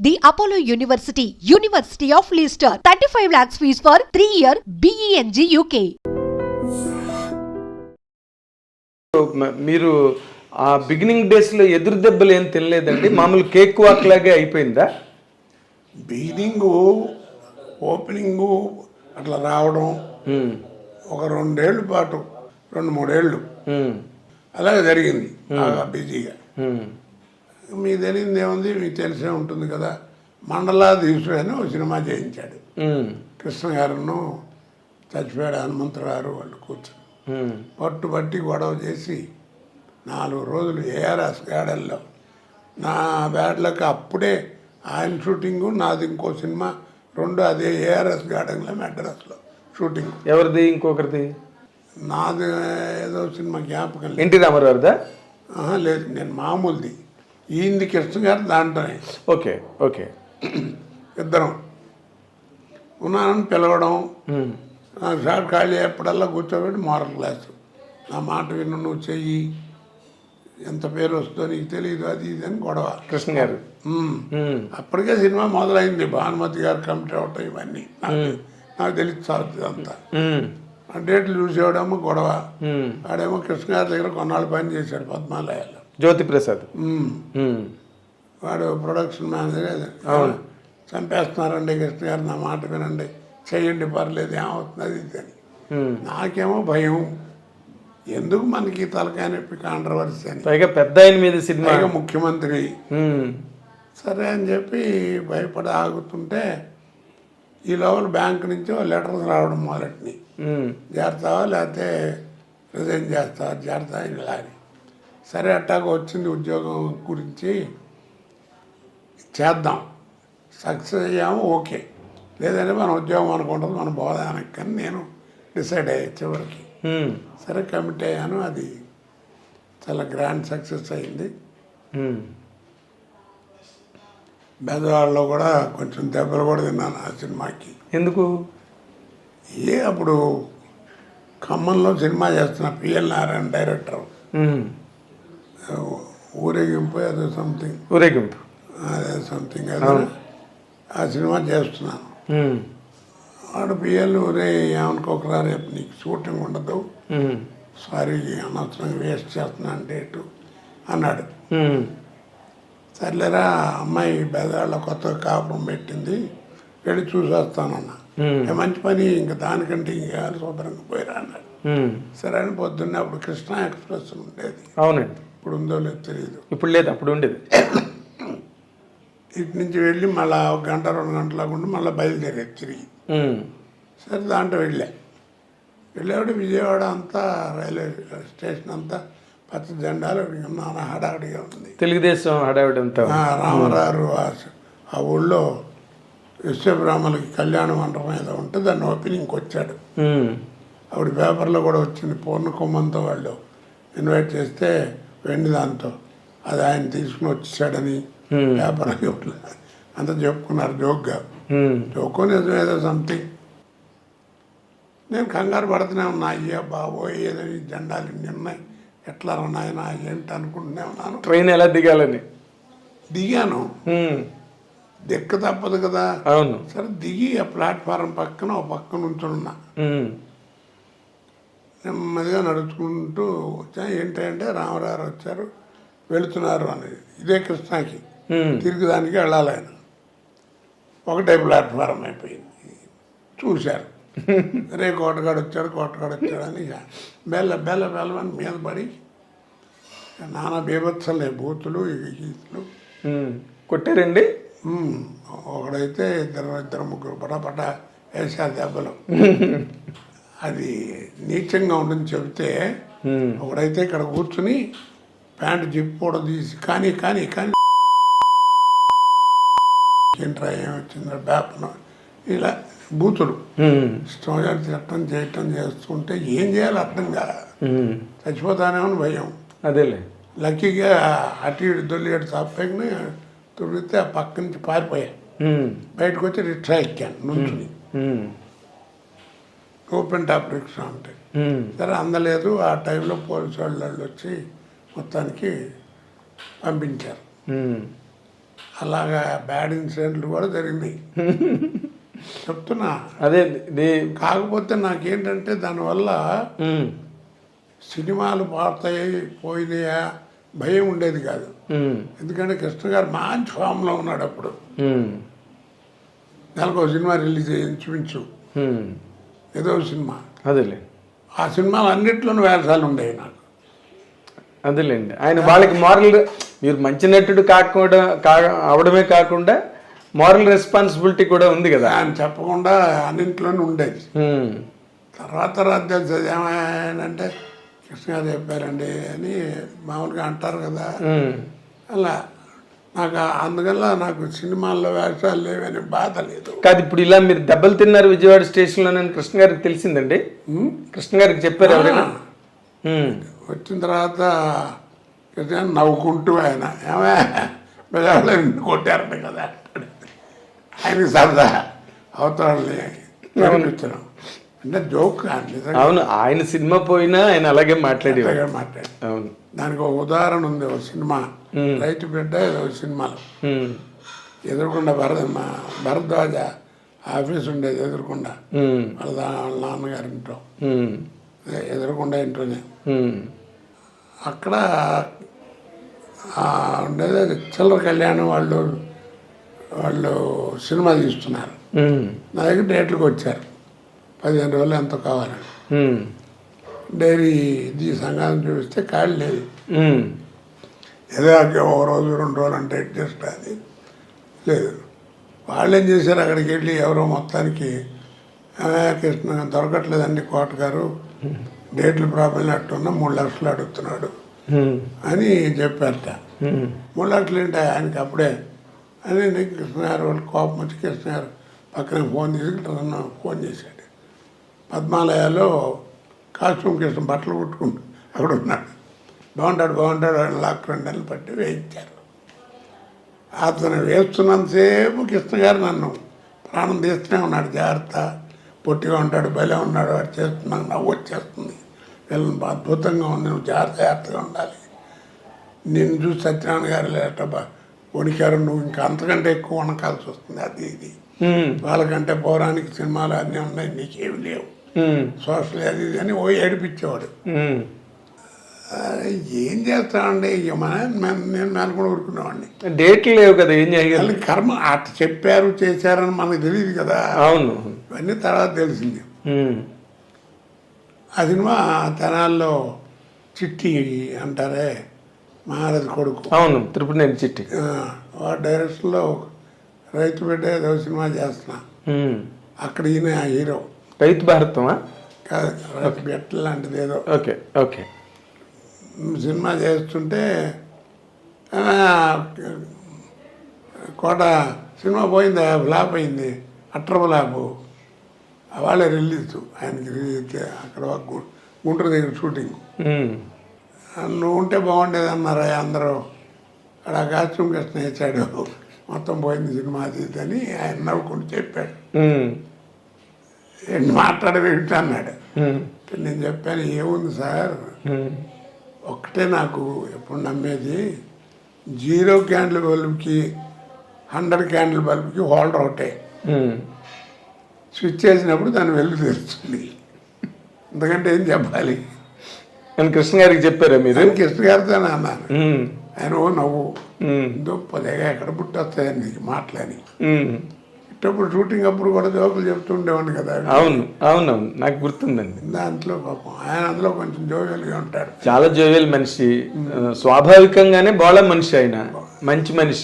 The Apollo University, University of Leicester. 35 lakhs fees for 3-year BEng UK. మీరు ఆ beginning డేస్లో ఎదురు దెబ్బలు ఏం తినలేదండి? మామూలు కేక్ వాక్ లాగే అయిపోయిందా? బిగినింగ్ ఓపెనింగ్ అట్లా రావడం ఒక 2 ఏళ్ళ పాటు 2-3 ఏళ్ళు అలాగే జరిగింది బాగా బిజీగా. మీకు తెలియదు ఏముంది, మీకు తెలిసే ఉంటుంది కదా. మండలాధీశుడు అని ఒక సినిమా చేయించాడు కృష్ణ గారును, చచ్చిపోయాడు హనుమంతరావు వాళ్ళు కూర్చొని పట్టుబట్టి గొడవ చేసి 4 రోజులు ఏఆర్ఎస్ గార్డెన్లో నా బ్యాడ్లకు అప్పుడే ఆయన షూటింగు, నాది ఇంకో సినిమా 2 అదే ఏఆర్ఎస్ గార్డెన్లో మెడ్రాస్లో షూటింగ్. ఎవరిది? ఇంకొకరిది? నాది ఏదో సినిమా జ్ఞాపకం లేదు. ఎన్టీ రామారావుదా? లేదు, నేను మామూలుది. ఈయనది కృష్ణ గారు దాంట్లోనే. Okay okay. ఇద్దరం ఉన్నానని పిలవడం, నాకు షార్ట్ ఖాళీ ఎప్పుడల్లా కూర్చోబెట్టి మోరల్ క్లాసు, నా మాట విను, నువ్వు చెయ్యి, ఎంత పేరు వస్తుందో నీకు తెలియదు, అది ఇది అని గొడవ. కృష్ణ గారు అప్పటికే సినిమా మొదలైంది, భానుమతి గారు కమిటీ అవటం ఇవన్నీ నాకు తెలుస్తుంది అంతా. ఆ డేట్లు చూసేవాడేమో గొడవ. వాడేమో కృష్ణ గారి దగ్గర కొన్నాళ్ళు పని చేశాడు పద్మాలయాల్లో, జ్యోతి ప్రసాద్. వాడు ప్రొడక్షన్ మేనేజర్. చంపేస్తున్నారండి కృష్ణ గారు, నా మాట వినండి, చెయ్యండి, పర్లేదు, ఏమవుతుంది అది ఇది అని. నాకేమో భయం, ఎందుకు మనకి తలకాయ నొప్పి, కాంట్రవర్సీ అని, పైగా పెద్ద ఆయన మీద సినిమా, ముఖ్యమంత్రి. సరే అని చెప్పి భయపడి ఆగుతుంటే ఈ లోపల బ్యాంక్ నుంచి లెటర్స్ రావడం మొదలెట్టినాయి, చేరతావా లేకపోతే రిజైన్ చేస్తావా, చేరతావా ఇలా అని. సరే అట్టాగ వచ్చింది ఉద్యోగం గురించి, చేద్దాం, సక్సెస్ అయ్యాము ఓకే, లేదంటే మన ఉద్యోగం అనుకుంటుంది, మన బోధానికి. కానీ నేను డిసైడ్ అయ్యా చివరికి. సరే కమిట్ అయ్యాను, అది చాలా గ్రాండ్ సక్సెస్ అయింది. బెదవాడలో కూడా కొంచెం దెబ్బలు కూడా తిన్నాను ఆ సినిమాకి. ఎందుకు? అప్పుడు ఖమ్మంలో సినిమా చేస్తున్న పిఎల్ నారాయణ డైరెక్టర్, ఊరేగింపు ఏదో సంథింగ్, ఊరేగింపు అదే సంథింగ్ అదే, ఆ సినిమా చేస్తున్నాను. వాడు పిఎల్, ఊరే ఏమనుకోకరా, రేపు నీకు షూటింగ్ ఉండదు, సారీ అనవసరంగా వేస్ట్ చేస్తున్నా అంటే అన్నాడు. సర్లేరా, అమ్మాయి బెదవాళ్ళ కొత్తగా కాపురం పెట్టింది, వెళ్ళి చూసి వస్తానన్నా. మంచి పని, ఇంకా దానికంటే ఇంకా శుభ్రంగా పోయిరా అన్నాడు. సరే అని పొద్దున్నే అప్పుడు కృష్ణా ఎక్స్ప్రెస్ ఉండేది. అవునండి. ఇప్పుడు ఉందో లేదో తెలియదు. ఇప్పుడు లేదు, అప్పుడు ఉండేది. ఇటు నుంచి వెళ్ళి మళ్ళీ 1 గంట 2 గంటలకు ఉండి మళ్ళీ బయలుదేరేది తిరిగి. సరే దాంట్లో వెళ్ళేవాడు విజయవాడ అంతా, రైల్వే స్టేషన్ అంతా పచ్చ జెండాలు నాన్న హడావిడిగా ఉంది, తెలుగుదేశం హడావిడి అంతా. రామారావు ఆ ఊళ్ళో విశ్వబ్రాహ్మణులకి కళ్యాణ మండపం ఏదో ఉంటే దాన్ని ఓపెనింగ్కి వచ్చాడు. అప్పుడు పేపర్లో కూడా వచ్చింది, పూర్ణ కుంభంతో వాళ్ళు ఇన్వైట్ చేస్తే వెండి దాంతో అది ఆయన తీసుకుని వచ్చేసాడని పేపర్ అంతా చెప్పుకున్నారు జోక్గా. జోకో నిజం ఏదో సంథింగ్. నేను కంగారు పడుతూనే ఉన్నా, అయ్యా బాబోయ్ ఏదో ఈ జెండాలు ఇన్ని ఉన్నాయి, ఎట్లా ఉన్నాయన ఏంటి అనుకుంటూనే ఉన్నాను. ట్రైన్ ఎలా దిగాలని దిగాను, దిక్క తప్పదు కదా. అవును. సరే దిగి ఆ ప్లాట్ఫారం పక్కన ఒక పక్కన ఉంచున్నా, నెమ్మదిగా నడుచుకుంటూ వచ్చా. ఏంటంటే రామారావు వచ్చారు, వెళుతున్నారు అనేది. ఇదే కృష్ణాకి తిరిగి దానికి వెళ్ళాలి ఆయన. ఒకటే ప్లాట్ఫారం అయిపోయింది. చూశారు, రే కోటగాడు వచ్చాడు అని బెల్లమని మీద పడి నానా బీభత్సలే, బూతులు గీతులు కొట్టారండి. ఒకడైతే ఇద్దరు ముగ్గురు పటాపట వేసారు దెబ్బలు. అది నీచంగా ఉంటుంది చెబితే. ఒకడైతే ఇక్కడ కూర్చుని ప్యాంటు జిప్పు కూడా తీసి కానీ ఏంట్రా ఏమొచ్చిందో బేపనం ఇలా బూతులు ఇష్టం తిట్టం చేయటం చేస్తుంటే ఏం చేయాలి అర్థం కాదు. చచ్చిపోతానేమని భయం. అదేలే, లక్కీగా అటు ఇటు దొల్లిగట్టు తప్పని తుడితే ఆ పక్క నుంచి పారిపోయా. బయటకు వచ్చి రిక్షా ఎక్కాను నుంచుని, ఓపెన్ టాప్ రిక్షా ఉంటాయి. సరే అందలేదు. ఆ టైంలో పోలీసు వాళ్ళు వచ్చి మొత్తానికి పంపించారు. అలాగా బ్యాడ్ ఇన్సిడెంట్లు కూడా జరిగినాయి. చెప్తున్నా. అదే ఇది కాకపోతే నాకేంటంటే దానివల్ల సినిమాలు పోయినాయా భయం ఉండేది కాదు. ఎందుకంటే కృష్ణ గారు మంచి ఫామ్లో ఉన్నాడు అప్పుడు. నెలకు ఒక సినిమా రిలీజ్ ఇంచుమించు ఏదో సినిమా. అదేలే ఆ సినిమాలు అన్నిట్లోనూ వేషాలు ఉండేవి నాకు. అదేలేండి. ఆయన వాళ్ళకి మారల్, మీరు మంచి నటుడు అవడమే కాకుండా మారల్ రెస్పాన్సిబిలిటీ కూడా ఉంది కదా. ఆయన చెప్పకుండా అన్నింట్లోనూ ఉండేది. తర్వాత తెలిసేది ఏమైందంటే కృష్ణ గారు చెప్పారండి అని మామూలుగా అంటారు కదా. అలా నాకు అందువల్ల నాకు సినిమాల్లో వేషాలు లేవని బాధ లేదు. కాదు, ఇప్పుడు ఇలా మీరు దెబ్బలు తిన్నారు విజయవాడ స్టేషన్లో కృష్ణ గారికి తెలిసిందండి? కృష్ణ గారికి చెప్పారు ఎవరైనా? వచ్చిన తర్వాత కృష్ణ నవ్వుకుంటూ ఆయన ఏమైనా కొట్టారంట కదా ఆయనకి సరదా అవతరాలని కనిపించడం అంటే జోక్. అవును, ఆయన సినిమా పోయినా ఆయన అలాగే మాట్లాడేవాడు. అవును, దానికి ఒక ఉదాహరణ ఉంది. ఒక సినిమా రైతు బిడ్డ ఏదో సినిమాలో ఎదురుకుండా భరద్వాజ ఆఫీస్ ఉండేది ఎదురుకుండా వాళ్ళ నాన్నగారి ఇంట్లో ఎదురుకుండా ఇంట్లోనే. అక్కడ ఉండేది చిల్లర కళ్యాణం వాళ్ళు సినిమా తీస్తున్నారు. నా దగ్గర డేట్లకు వచ్చారు 15 రోజులు ఎంతో కావాలని. డైరీ ఇది సంఘాన్ని చూపిస్తే ఖాళీ లేదు. ఏదో ఒక రోజు 2 రోజులు అంటే అడ్జస్ట్ అది లేదు. వాళ్ళు ఏం చేశారు, అక్కడికి వెళ్ళి ఎవరో మొత్తానికి కృష్ణ దొరకట్లేదండి కోట గారు, డేట్లు ప్రాబ్లం అట్టున్నా 3 లక్షలు అడుగుతున్నాడు అని చెప్పారట. 3 లక్షలు ఏంటి ఆయనకి అప్పుడే అని కృష్ణ గారు వాళ్ళు కోపం వచ్చి కృష్ణ గారు పక్కన ఫోన్ చేశాడు. పద్మాలయాలో కాస్ట్యూమ్ కృష్ణ బట్టలు కుట్టుకుంటూ అక్కడ ఉన్నాడు. బాగుంటాడు లాక్ 2 నెలలు పట్టి వేయించారు. అతను వేస్తున్నంతసేపు కృష్ణ గారు నన్ను ప్రాణం తీస్తూనే ఉన్నాడు. జాగ్రత్త, పొట్టిగా ఉంటాడు, భలే ఉన్నాడు, వాడు చేస్తున్నాను, నవ్వు వచ్చేస్తుంది, వీళ్ళని అద్భుతంగా ఉంది, నువ్వు జాగ్రత్తగా ఉండాలి, నిన్ను చూసి సత్యనారాయణ గారు లేట వణికారు, నువ్వు ఇంకా అంతకంటే ఎక్కువ వణకాల్సి వస్తుంది, అది ఇది వాళ్ళకంటే పౌరాణిక సినిమాలు అన్నీ ఉన్నాయి, నీకేమి లేవు, సోషల్ అది ఇది అని ఏడిపించేవాడు. ఏం చేస్తామండి ఇక నేను కూడా ఊరుకునేవాడిని. డేట్లు లేవు కదా, ఏం చేయాలి, కర్మ అట్లా చెప్పారు చేశారని మనకు తెలియదు కదా. అవును, ఇవన్నీ తర్వాత తెలిసింది. ఆ సినిమా తెనాల్లో చిట్టి అంటారే మహారాజు కొడుకు, అవును, తిరుపతి చిట్టి, వాడు డైరెక్షన్లో రైతు బిడ్డ ఏదో సినిమా చేస్తున్నా. అక్కడ ఈయన హీరో. రైతు భారతమా కాదు, రైతు బిడ్డ లాంటిది ఏదో. Okay okay. సినిమా చేస్తుంటే కోట సినిమా పోయింది, ఫ్లాప్ అయింది, అట్టర్ ఫ్లాపు. వాళ్ళే రిలీజ్ ఆయనకి అక్కడ గుంటూరు దగ్గర షూటింగ్. నువ్వు ఉంటే బాగుండేది అన్నారా అందరూ. అక్కడ కాస్ట్యూమ్ కృష్ణ ఇచ్చాడు, మొత్తం పోయింది సినిమా అది అని ఆయన నవ్వుకుంటూ చెప్పాడు. ఏంటి మాట్లాడవేంటి అన్నాడు. నేను చెప్పాను, ఏముంది సార్, ఒక్కటే నాకు ఎప్పుడు నమ్మేది, 0 క్యాండిల్ బల్బుకి 100 క్యాండిల్ బల్బుకి హోల్డర్ ఒకటే, స్విచ్ చేసినప్పుడు దాని వెలుగు తెలుస్తుంది, ఎందుకంటే ఏం చెప్పాలి అని కృష్ణ గారికి చెప్పారా మీరు? కృష్ణ గారితో అన్నాను. ఆయన ఓ నవ్వు, దుప్పలేగా ఎక్కడ పుట్టొస్తాయని నీకు మాటలని. ఇట్టప్పుడు షూటింగ్ అప్పుడు కూడా జోకులు చెప్తూ ఉండేవాడిని కదా. అవును అవునవును, నాకు గుర్తుందండి. దాంట్లో పాపం ఆయన అందులో కొంచెం జోవియల్గా ఉంటాడు, చాలా జోవియల్ మనిషి, స్వాభావికంగానే బాగా మనిషి, ఆయన మంచి మనిషి.